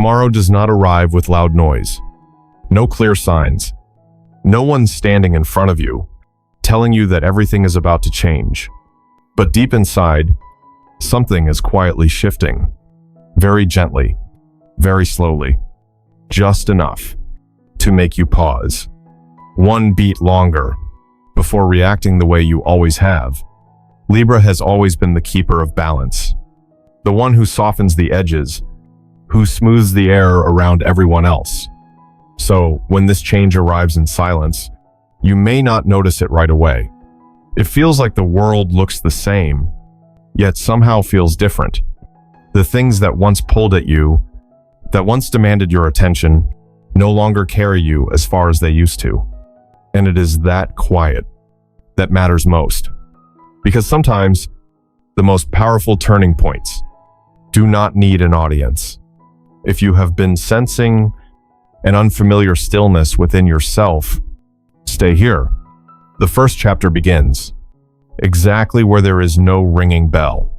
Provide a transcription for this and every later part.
Tomorrow does not arrive with loud noise. No clear signs. No one standing in front of you, telling you that everything is about to change. But deep inside, something is quietly shifting. Very gently, very slowly. Just enough to make you pause. One beat longer before reacting the way you always have. Libra has always been the keeper of balance. The one who softens the edges, who smooths the air around everyone else. So, when this change arrives in silence, you may not notice it right away. It feels like the world looks the same, yet somehow feels different. The things that once pulled at you, that once demanded your attention, no longer carry you as far as they used to. And it is that quiet that matters most. Because sometimes, the most powerful turning points do not need an audience. If you have been sensing an unfamiliar stillness within yourself, stay here. The first chapter begins, exactly where there is no ringing bell.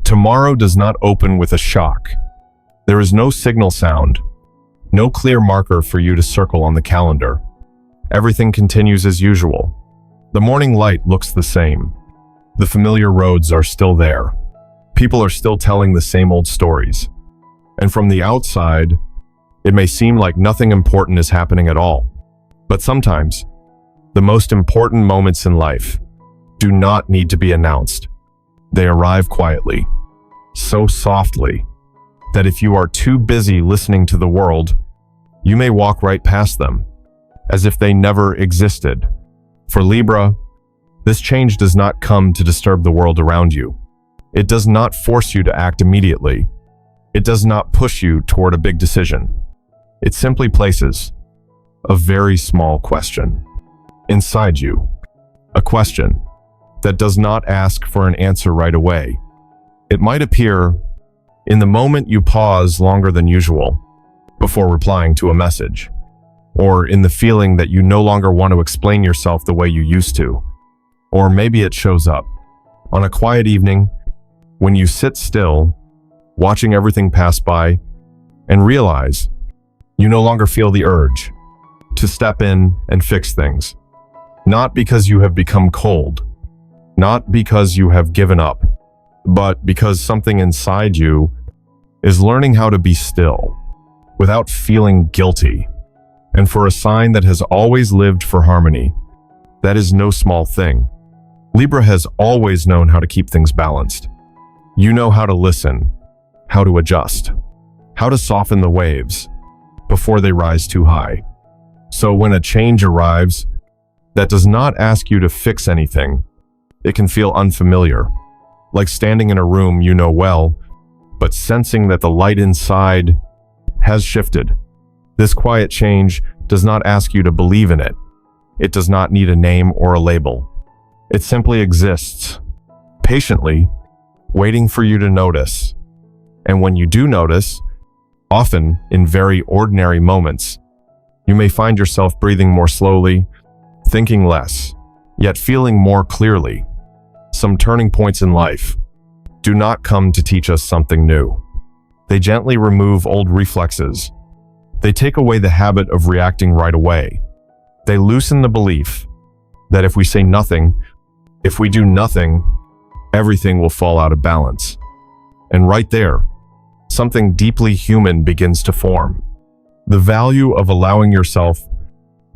Tomorrow does not open with a shock. There is no signal sound, no clear marker for you to circle on the calendar. Everything continues as usual. The morning light looks the same. The familiar roads are still there. People are still telling the same old stories. And from the outside, it may seem like nothing important is happening at all. But sometimes, the most important moments in life do not need to be announced. They arrive quietly, so softly, that if you are too busy listening to the world, you may walk right past them, as if they never existed. For Libra, this change does not come to disturb the world around you. It does not force you to act immediately. It does not push you toward a big decision. It simply places a very small question inside you, a question that does not ask for an answer right away. It might appear in the moment you pause longer than usual before replying to a message, or in the feeling that you no longer want to explain yourself the way you used to. Or maybe it shows up on a quiet evening when you sit still, watching everything pass by, and realize you no longer feel the urge to step in and fix things. Not because you have become cold, not because you have given up, but because something inside you is learning how to be still without feeling guilty. And for a sign that has always lived for harmony, that is no small thing. Libra has always known how to keep things balanced. You know how to listen, how to adjust, how to soften the waves before they rise too high. So when a change arrives that does not ask you to fix anything, it can feel unfamiliar, like standing in a room you know well, but sensing that the light inside has shifted. This quiet change does not ask you to believe in it. It does not need a name or a label. It simply exists, patiently, waiting for you to notice. And when you do notice, often in very ordinary moments, you may find yourself breathing more slowly, thinking less, yet feeling more clearly. Some turning points in life do not come to teach us something new. They gently remove old reflexes. They take away the habit of reacting right away. They loosen the belief that if we say nothing, if we do nothing, everything will fall out of balance. And right there, something deeply human begins to form. The value of allowing yourself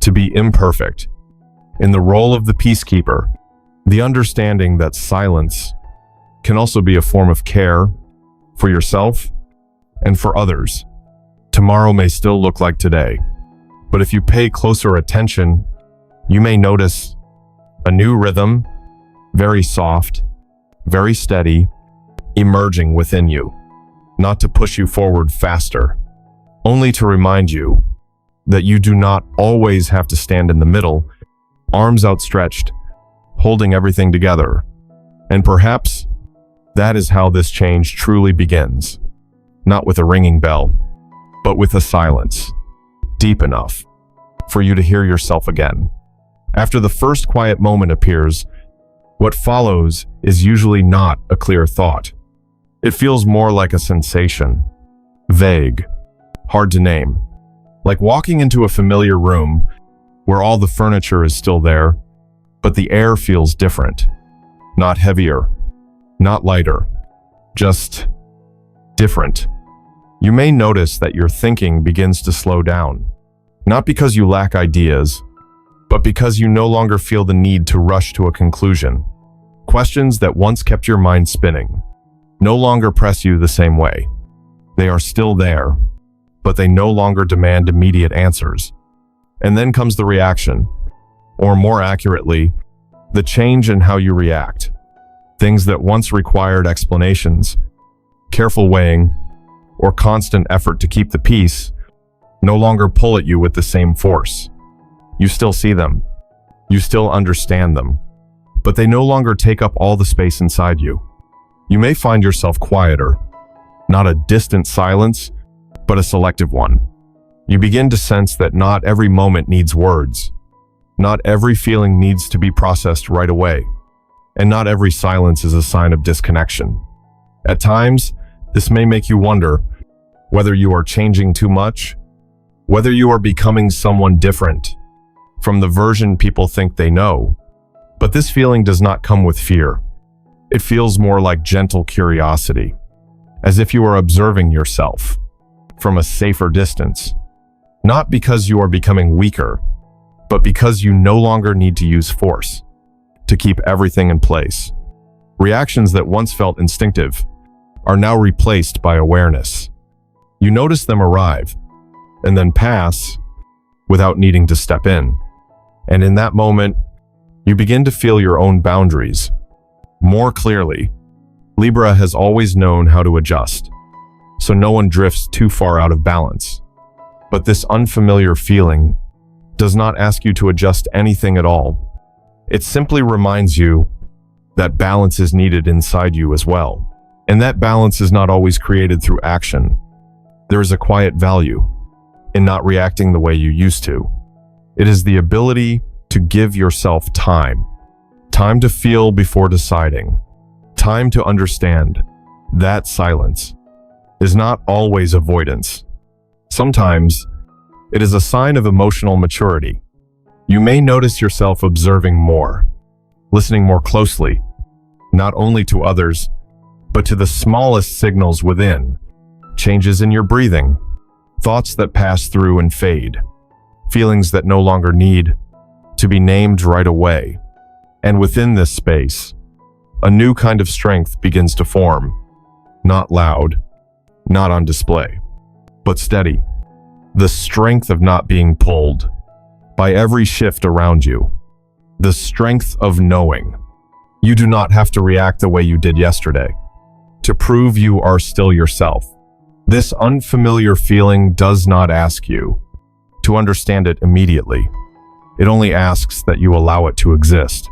to be imperfect. In the role of the peacekeeper, the understanding that silence can also be a form of care for yourself and for others. Tomorrow may still look like today, but if you pay closer attention, you may notice a new rhythm, very soft, very steady, emerging within you, not to push you forward faster, only to remind you that you do not always have to stand in the middle, arms outstretched, holding everything together. And perhaps that is how this change truly begins, not with a ringing bell, but with a silence deep enough for you to hear yourself again. After the first quiet moment appears, what follows is usually not a clear thought. It feels more like a sensation, vague, hard to name. Like walking into a familiar room where all the furniture is still there, but the air feels different. Not heavier, not lighter, just different. You may notice that your thinking begins to slow down, not because you lack ideas, but because you no longer feel the need to rush to a conclusion. Questions that once kept your mind spinning no longer press you the same way. They are still there, but they no longer demand immediate answers. And then comes the reaction, or more accurately, the change in how you react. Things that once required explanations, careful weighing, or constant effort to keep the peace no longer pull at you with the same force. You still see them, you still understand them, but they no longer take up all the space inside you. You may find yourself quieter, not a distant silence, but a selective one. You begin to sense that not every moment needs words, not every feeling needs to be processed right away, and not every silence is a sign of disconnection. At times, this may make you wonder whether you are changing too much, whether you are becoming someone different from the version people think they know. But this feeling does not come with fear. It feels more like gentle curiosity, as if you are observing yourself from a safer distance, not because you are becoming weaker, but because you no longer need to use force to keep everything in place. Reactions that once felt instinctive are now replaced by awareness. You notice them arrive and then pass without needing to step in. And in that moment, you begin to feel your own boundaries more clearly. Libra has always known how to adjust, so no one drifts too far out of balance. But this unfamiliar feeling does not ask you to adjust anything at all. It simply reminds you that balance is needed inside you as well. And that balance is not always created through action. There is a quiet value in not reacting the way you used to. It is the ability to give yourself time to feel before deciding, time to understand that silence is not always avoidance. Sometimes it is a sign of emotional maturity. You may notice yourself observing more, listening more closely, not only to others, but to the smallest signals within, changes in your breathing, thoughts that pass through and fade, feelings that no longer need to be named right away. And within this space, a new kind of strength begins to form, not loud, not on display, but steady. The strength of not being pulled by every shift around you. The strength of knowing you do not have to react the way you did yesterday to prove you are still yourself. This unfamiliar feeling does not ask you to understand it immediately. It only asks that you allow it to exist,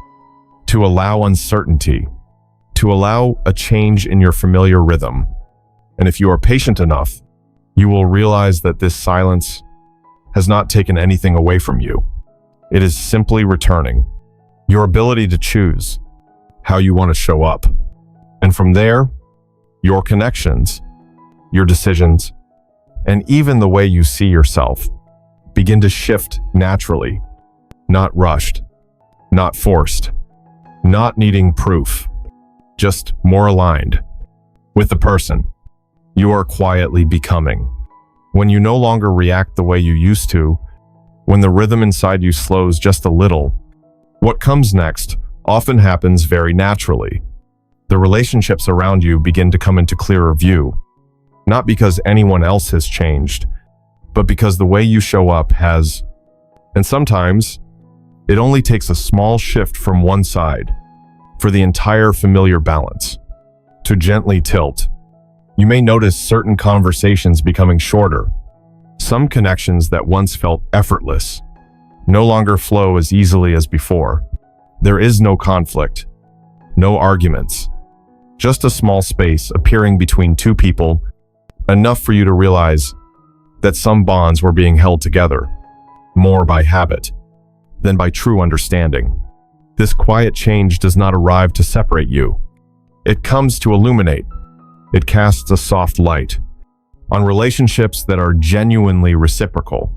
to allow uncertainty, to allow a change in your familiar rhythm. And if you are patient enough, you will realize that this silence has not taken anything away from you. It is simply returning your ability to choose how you want to show up. And from there, your connections, your decisions, and even the way you see yourself begin to shift naturally, not rushed, not forced, not needing proof, just more aligned with the person you are quietly becoming. When you no longer react the way you used to, when the rhythm inside you slows just a little, what comes next often happens very naturally. The relationships around you begin to come into clearer view, not because anyone else has changed, but because the way you show up has. And sometimes, it only takes a small shift from one side for the entire familiar balance to gently tilt. You may notice certain conversations becoming shorter. Some connections that once felt effortless no longer flow as easily as before. There is no conflict, no arguments, just a small space appearing between two people, enough for you to realize that some bonds were being held together, more by habit than by true understanding. This quiet change does not arrive to separate you. It comes to illuminate. It casts a soft light, on relationships that are genuinely reciprocal,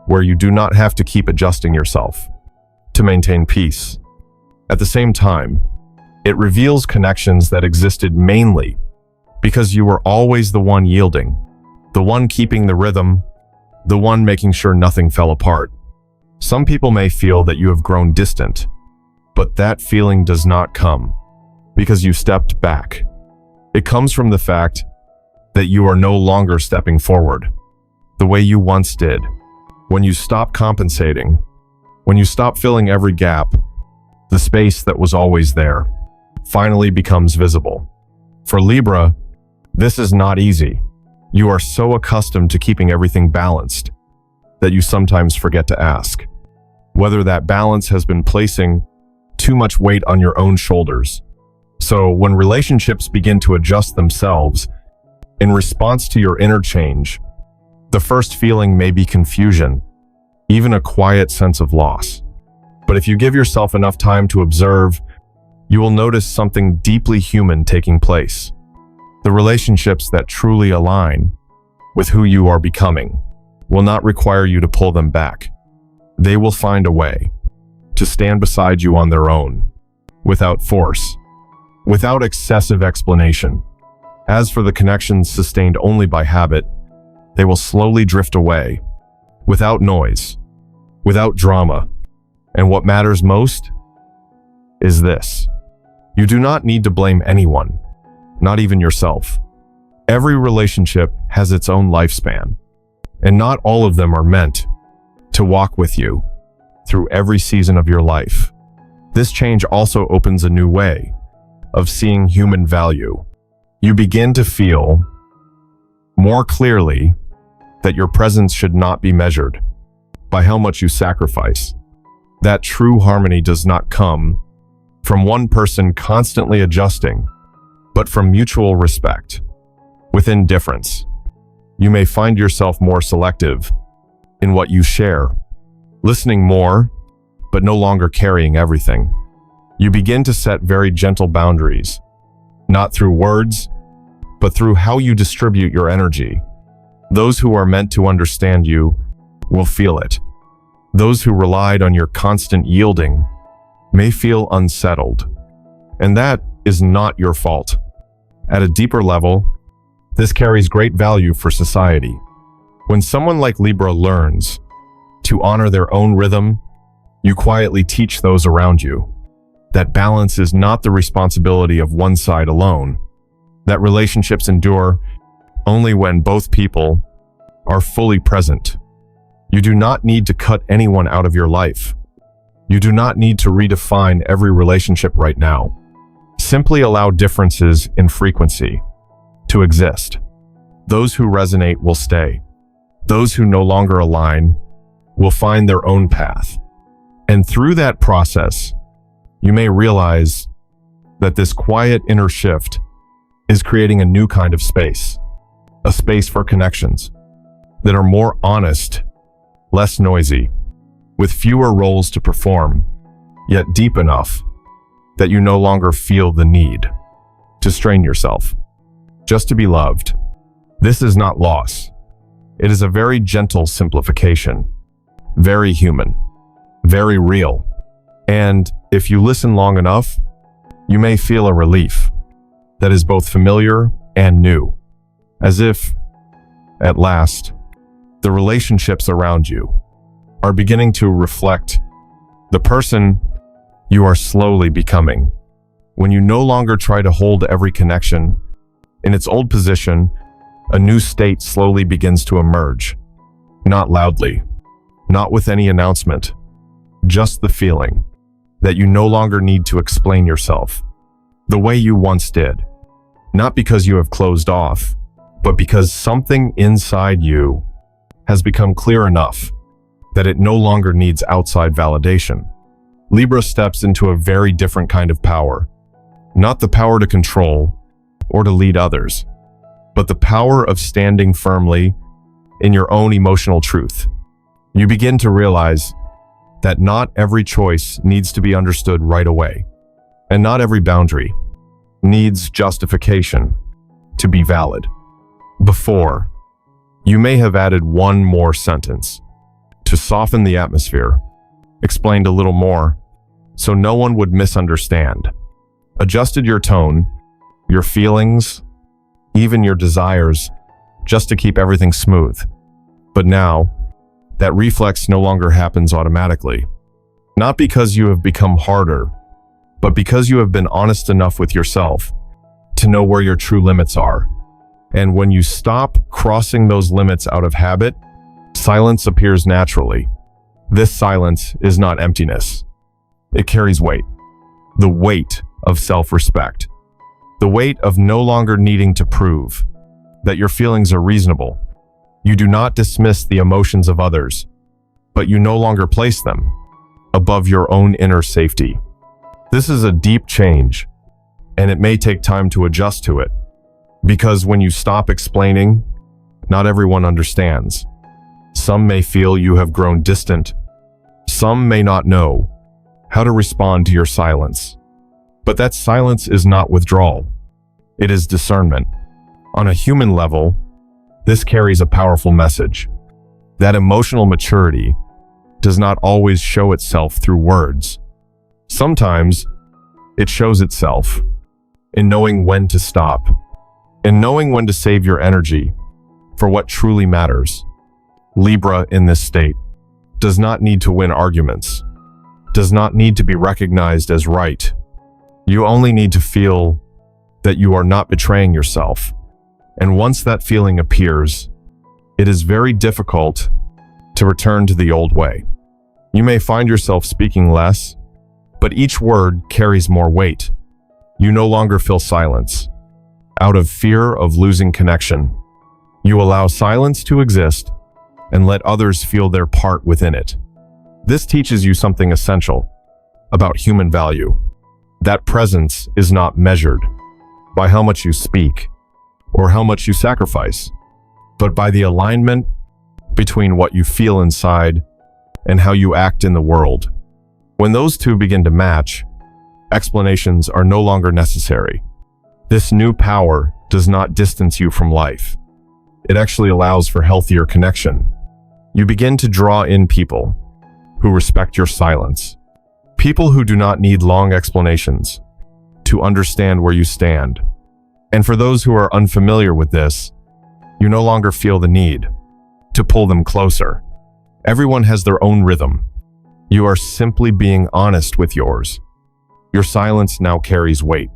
where you do not have to keep adjusting yourself to maintain peace. At the same time, it reveals connections that existed mainly because you were always the one yielding, the one keeping the rhythm, the one making sure nothing fell apart. Some people may feel that you have grown distant, but that feeling does not come because you stepped back. It comes from the fact that you are no longer stepping forward the way you once did. When you stop compensating, when you stop filling every gap, the space that was always there finally becomes visible. For Libra, this is not easy. You are so accustomed to keeping everything balanced that you sometimes forget to ask whether that balance has been placing too much weight on your own shoulders. So when relationships begin to adjust themselves in response to your inner change, the first feeling may be confusion, even a quiet sense of loss. But if you give yourself enough time to observe, you will notice something deeply human taking place. The relationships that truly align with who you are becoming will not require you to pull them back. They will find a way to stand beside you on their own, without force, without excessive explanation. As for the connections sustained only by habit, they will slowly drift away, without noise, without drama. And what matters most is this: you do not need to blame anyone, not even yourself. Every relationship has its own lifespan, and not all of them are meant to walk with you through every season of your life. This change also opens a new way of seeing human value. You begin to feel more clearly that your presence should not be measured by how much you sacrifice. That true harmony does not come from one person constantly adjusting, but from mutual respect. Within difference, you may find yourself more selective in what you share, listening more, but no longer carrying everything. You begin to set very gentle boundaries, not through words, but through how you distribute your energy. Those who are meant to understand you will feel it. Those who relied on your constant yielding may feel unsettled, and that is not your fault. At a deeper level, this carries great value for society. When someone like Libra learns to honor their own rhythm, you quietly teach those around you that balance is not the responsibility of one side alone, that relationships endure only when both people are fully present. You do not need to cut anyone out of your life. You do not need to redefine every relationship right now. Simply allow differences in frequency to exist. Those who resonate will stay. Those who no longer align will find their own path. And through that process, you may realize that this quiet inner shift is creating a new kind of space, a space for connections that are more honest, less noisy, with fewer roles to perform, yet deep enough that you no longer feel the need to strain yourself just to be loved. This is not loss. It is a very gentle simplification, very human, very real. And if you listen long enough, you may feel a relief that is both familiar and new, as if, at last, the relationships around you are beginning to reflect the person you are slowly becoming. When you no longer try to hold every connection in its old position, a new state slowly begins to emerge. Not loudly, not with any announcement, just the feeling that you no longer need to explain yourself the way you once did. Not because you have closed off, but because something inside you has become clear enough that it no longer needs outside validation. Libra steps into a very different kind of power. Not the power to control or to lead others, but the power of standing firmly in your own emotional truth. You begin to realize that not every choice needs to be understood right away, and not every boundary needs justification to be valid. Before, You may have added one more sentence to soften the atmosphere, explained a little more so no one would misunderstand, adjusted your tone, your feelings, even your desires, just to keep everything smooth. But now, that reflex no longer happens automatically. Not because you have become harder, but because you have been honest enough with yourself to know where your true limits are. And when you stop crossing those limits out of habit, silence appears naturally. This silence is not emptiness. It carries weight. The weight of self-respect. The weight of no longer needing to prove that your feelings are reasonable. You do not dismiss the emotions of others, but you no longer place them above your own inner safety. This is a deep change, and it may take time to adjust to it, because when you stop explaining, not everyone understands. Some may feel you have grown distant. Some may not know how to respond to your silence. But that silence is not withdrawal. It is discernment. On a human level, this carries a powerful message. That emotional maturity does not always show itself through words. Sometimes it shows itself in knowing when to stop, in knowing when to save your energy for what truly matters. Libra in this state does not need to win arguments, does not need to be recognized as right. You only need to feel that you are not betraying yourself. And once that feeling appears, it is very difficult to return to the old way. You may find yourself speaking less, but each word carries more weight. You no longer feel silence. Out of fear of losing connection, you allow silence to exist and let others feel their part within it. This teaches you something essential about human value. That presence is not measured by how much you speak or how much you sacrifice, but by the alignment between what you feel inside and how you act in the world. When those two begin to match, explanations are no longer necessary. This new power does not distance you from life. It actually allows for healthier connection. You begin to draw in people who respect your silence. People who do not need long explanations to understand where you stand. And for those who are unfamiliar with this, you no longer feel the need to pull them closer. Everyone has their own rhythm. You are simply being honest with yours. Your silence now carries weight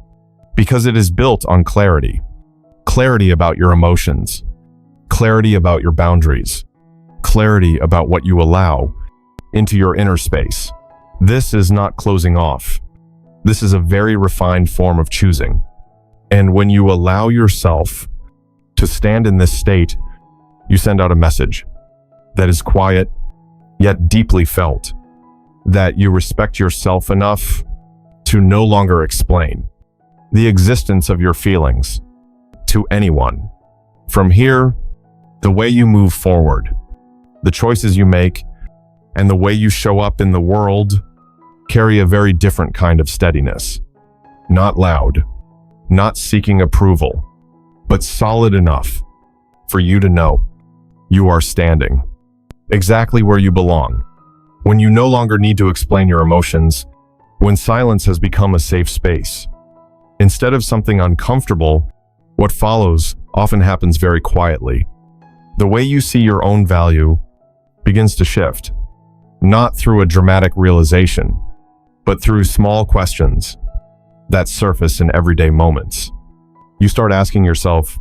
because it is built on clarity. Clarity about your emotions, clarity about your boundaries, clarity about what you allow into your inner space. This is not closing off. This is a very refined form of choosing. And when you allow yourself to stand in this state, you send out a message that is quiet, yet deeply felt, that you respect yourself enough to no longer explain the existence of your feelings to anyone. From here, the way you move forward, the choices you make, and the way you show up in the world carry a very different kind of steadiness. Not loud, not seeking approval, but solid enough for you to know you are standing exactly where you belong. When you no longer need to explain your emotions, when silence has become a safe space. Instead of something uncomfortable, what follows often happens very quietly. The way you see your own value begins to shift, not through a dramatic realization, but through small questions that surface in everyday moments. You start asking yourself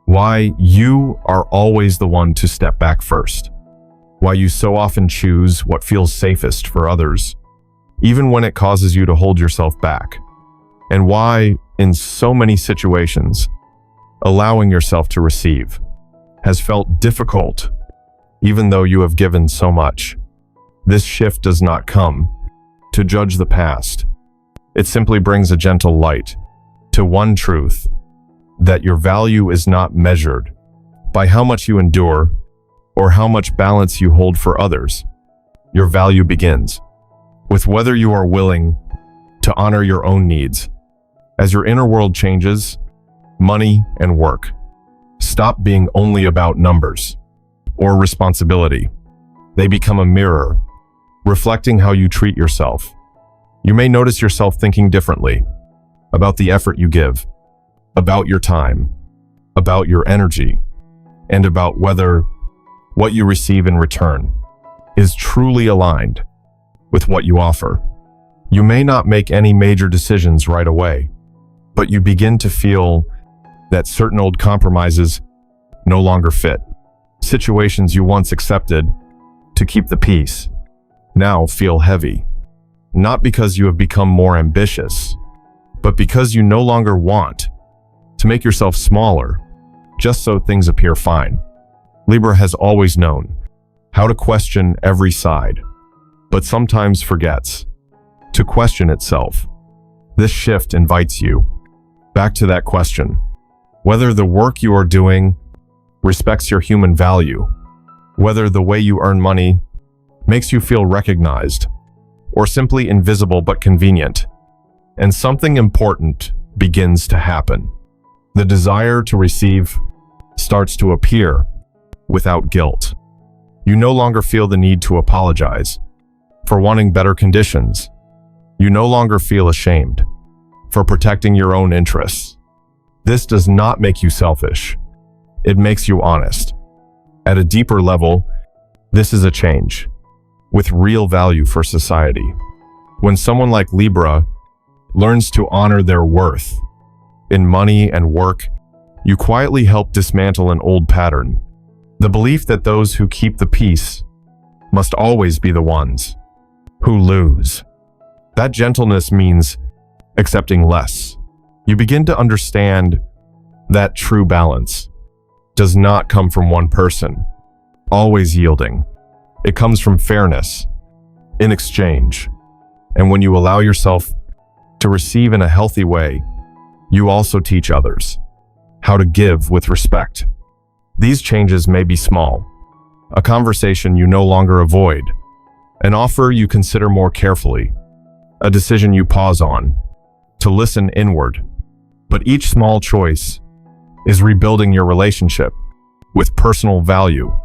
why you are always the one to step back first, why you so often choose what feels safest for others, even when it causes you to hold yourself back, and why, in so many situations, allowing yourself to receive has felt difficult, even though you have given so much. This shift does not come to judge the past. It simply brings a gentle light to one truth, that your value is not measured by how much you endure or how much balance you hold for others. Your value begins with whether you are willing to honor your own needs. As your inner world changes, money and work stop being only about numbers or responsibility. They become a mirror, reflecting how you treat yourself. You may notice yourself thinking differently about the effort you give, about your time, about your energy, and about whether what you receive in return is truly aligned with what you offer. You may not make any major decisions right away, but you begin to feel that certain old compromises no longer fit. Situations you once accepted to keep the peace now feel heavy, not because you have become more ambitious, but because you no longer want to make yourself smaller just so things appear fine. Libra has always known how to question every side, but sometimes forgets to question itself. This shift invites you back to that question, whether the work you are doing respects your human value, whether the way you earn money makes you feel recognized, or simply invisible but convenient. And something important begins to happen. The desire to receive starts to appear without guilt. You no longer feel the need to apologize for wanting better conditions. You no longer feel ashamed for protecting your own interests. This does not make you selfish. It makes you honest. At a deeper level, this is a change with real value for society. When someone like Libra learns to honor their worth in money and work, you quietly help dismantle an old pattern. The belief that those who keep the peace must always be the ones who lose. That gentleness means accepting less. You begin to understand that true balance does not come from one person always yielding. It comes from fairness in exchange. And when you allow yourself to receive in a healthy way, you also teach others how to give with respect. These changes may be small, a conversation you no longer avoid, an offer you consider more carefully, a decision you pause on to listen inward. But each small choice is rebuilding your relationship with personal value.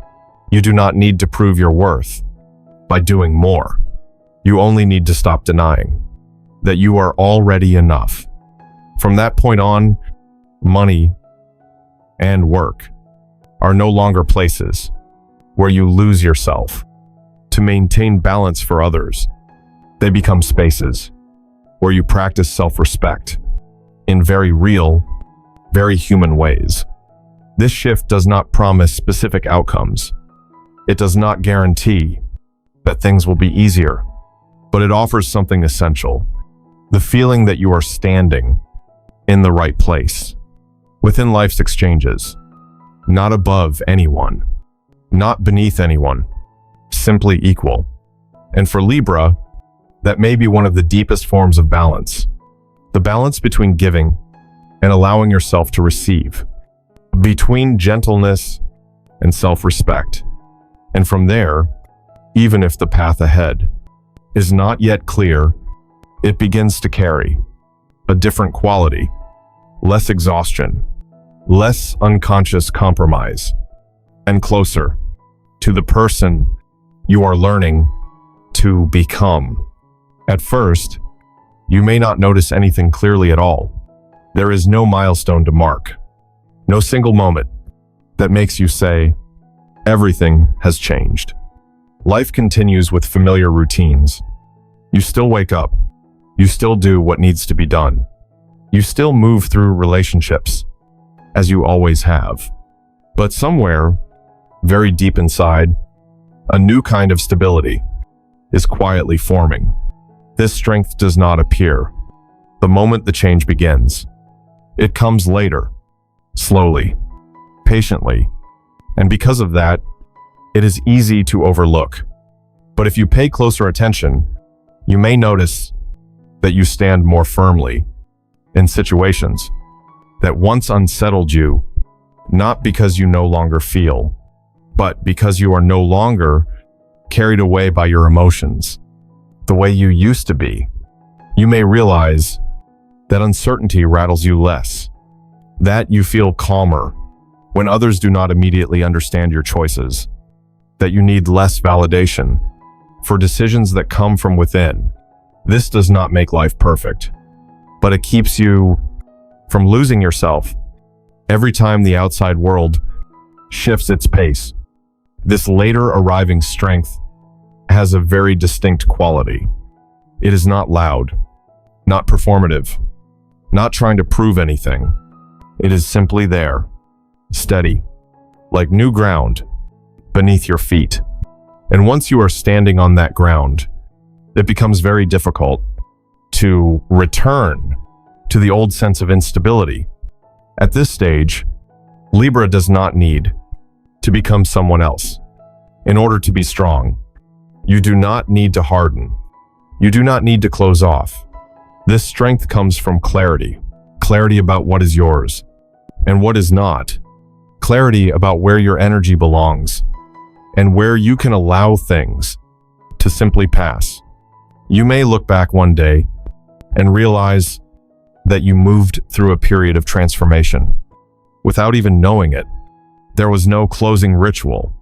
You do not need to prove your worth by doing more. You only need to stop denying that you are already enough. From that point on, money and work are no longer places where you lose yourself to maintain balance for others. They become spaces where you practice self-respect in very real, very human ways. This shift does not promise specific outcomes. It does not guarantee that things will be easier, but it offers something essential: the feeling that you are standing in the right place within life's exchanges, not above anyone, not beneath anyone, simply equal. And for Libra, that may be one of the deepest forms of balance, the balance between giving and allowing yourself to receive, between gentleness and self-respect. And from there, even if the path ahead is not yet clear, it begins to carry a different quality, less exhaustion, less unconscious compromise, and closer to the person you are learning to become. At first, you may not notice anything clearly at all. There is no milestone to mark, no single moment that makes you say, everything has changed. Life continues with familiar routines. You still wake up. You still do what needs to be done. You still move through relationships, as you always have. But somewhere, very deep inside, a new kind of stability is quietly forming. This strength does not appear the moment the change begins. It comes later, slowly, patiently, and because of that, it is easy to overlook. But if you pay closer attention, you may notice that you stand more firmly in situations that once unsettled you, not because you no longer feel, but because you are no longer carried away by your emotions the way you used to be. You may realize that uncertainty rattles you less, that you feel calmer when others do not immediately understand your choices, that you need less validation for decisions that come from within. This does not make life perfect, but it keeps you from losing yourself every time the outside world shifts its pace. This later arriving strength has a very distinct quality. It is not loud, not performative, not trying to prove anything. It is simply there, steady, like new ground beneath your feet. And once you are standing on that ground, it becomes very difficult to return to the old sense of instability. At this stage, Libra does not need to become someone else in order to be strong. You do not need to harden. You do not need to close off. This strength comes from clarity. Clarity about what is yours and what is not. Clarity about where your energy belongs and where you can allow things to simply pass. You may look back one day and realize that you moved through a period of transformation without even knowing it. There was no closing ritual,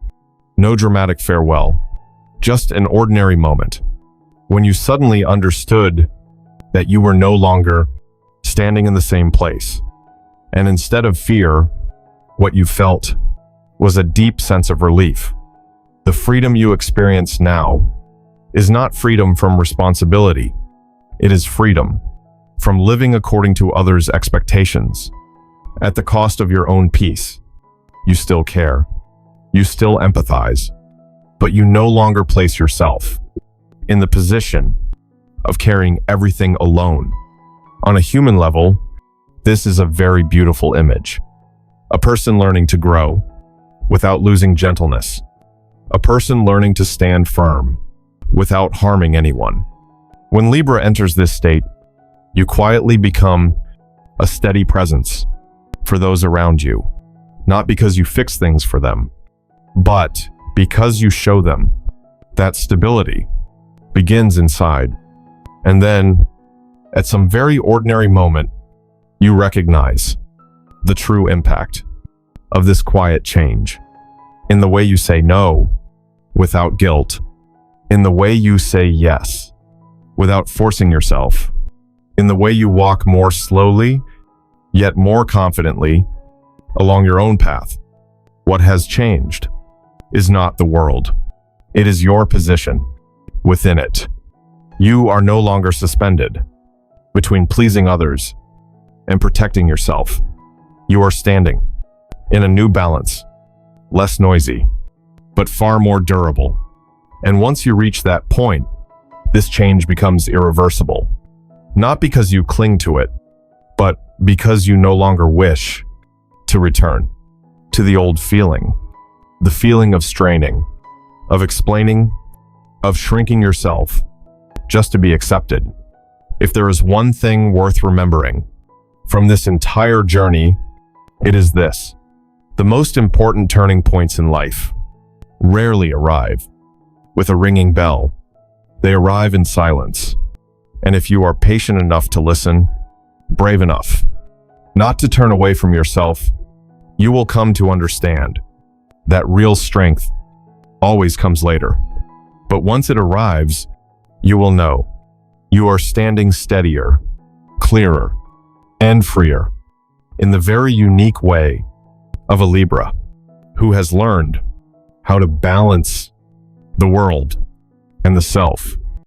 no dramatic farewell, just an ordinary moment when you suddenly understood that you were no longer standing in the same place. And instead of fear, what you felt was a deep sense of relief. The freedom you experience now is not freedom from responsibility. It is freedom from living according to others' expectations at the cost of your own peace. You still care. You still empathize, but you no longer place yourself in the position of carrying everything alone. On a human level, this is a very beautiful image. A person learning to grow without losing gentleness. A person learning to stand firm without harming anyone. When Libra enters this state, you quietly become a steady presence for those around you, not because you fix things for them, but because you show them that stability begins inside. And then, at some very ordinary moment, you recognize the true impact of this quiet change in the way you say no without guilt, in the way you say yes without forcing yourself, in the way you walk more slowly yet more confidently along your own path. What has changed is not the world. It is your position within it. You are no longer suspended between pleasing others and protecting yourself. You are standing in a new balance, less noisy, but far more durable. And once you reach that point, this change becomes irreversible. Not because you cling to it, but because you no longer wish to return to the old feeling. The feeling of straining, of explaining, of shrinking yourself just to be accepted. If there is one thing worth remembering from this entire journey, it is this. The most important turning points in life rarely arrive with a ringing bell. They arrive in silence. And if you are patient enough to listen, brave enough not to turn away from yourself, you will come to understand that real strength always comes later. But once it arrives, you will know you are standing steadier, clearer, and freer in the very unique way of a Libra who has learned how to balance the world and the self